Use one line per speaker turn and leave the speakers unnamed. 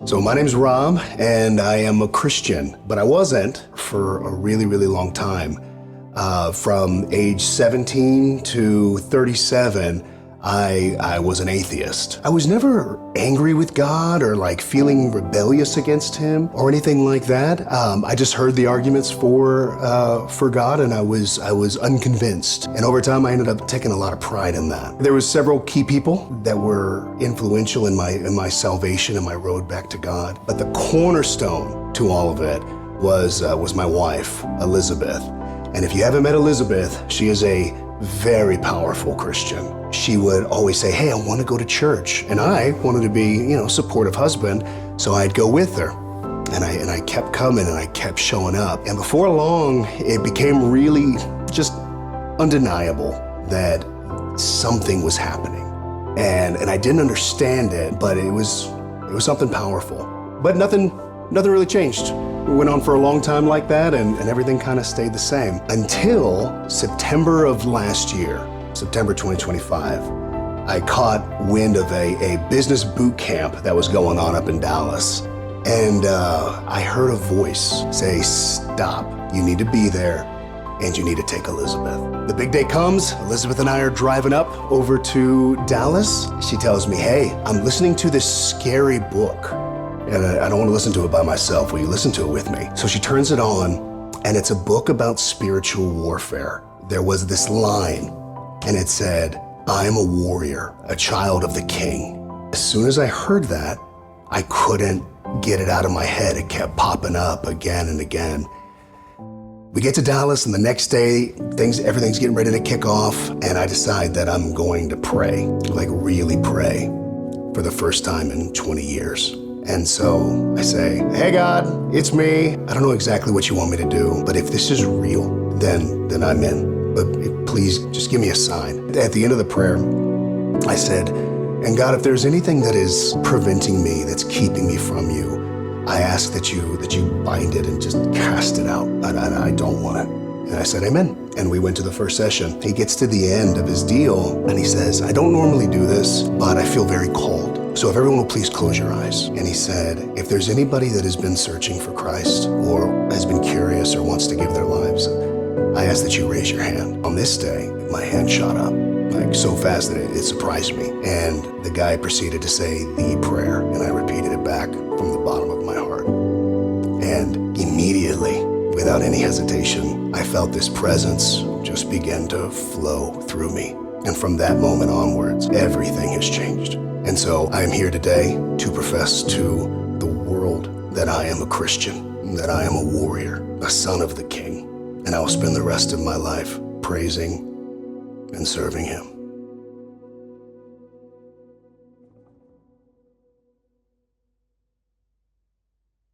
So my name's Rob, and I am a Christian, but I wasn't for a really, really long time. From age 17 to 37, I was an atheist. I was never angry with God or like feeling rebellious against him or anything like that. I just heard the arguments for God, and I was unconvinced. And over time, I ended up taking a lot of pride in that. There was several key people that were influential in my salvation and my road back to God. But the cornerstone to all of it was my wife, Elizabeth. And if you haven't met Elizabeth, she is a very powerful Christian. She would always say, hey, I want to go to church. And I wanted to be, supportive husband, so I'd go with her. And I kept coming and I kept showing up. And before long, it became really just undeniable that something was happening. And I didn't understand it, but it was something powerful. But nothing really changed. We went on for a long time like that, and everything kind of stayed the same until September of last year, September 2025. I caught wind of a business boot camp that was going on up in Dallas. And I heard a voice say, stop, you need to be there, and you need to take Elizabeth. The big day comes, Elizabeth and I are driving up over to Dallas. She tells me, hey, I'm listening to this scary book. And I don't want to listen to it by myself. Will you listen to it with me? So she turns it on, and it's a book about spiritual warfare. There was this line, and it said, I am a warrior, a child of the king. As soon as I heard that, I couldn't get it out of my head. It kept popping up again and again. We get to Dallas, and the next day, everything's getting ready to kick off, and I decide that I'm going to pray, like really pray, for the first time in 20 years. And so I say, hey God, it's me. I don't know exactly what you want me to do, but if this is real, then I'm in. But please just give me a sign. At the end of the prayer, I said, and God, if there's anything that is preventing me, that's keeping me from you, I ask that you bind it and just cast it out. I don't want it. And I said, amen. And we went to the first session. He gets to the end of his deal and he says, I don't normally do this, but I feel very called. So if everyone will please close your eyes. And he said, if there's anybody that has been searching for Christ or has been curious or wants to give their lives, I ask that you raise your hand. On this day, my hand shot up, like so fast that it surprised me. And the guy proceeded to say the prayer, and I repeated it back from the bottom of my heart. And immediately, without any hesitation, I felt this presence just begin to flow through me. And from that moment onwards, everything has changed. And so I am here today to profess to the world that I am a Christian, that I am a warrior, a son of the King, and I will spend the rest of my life praising and serving him.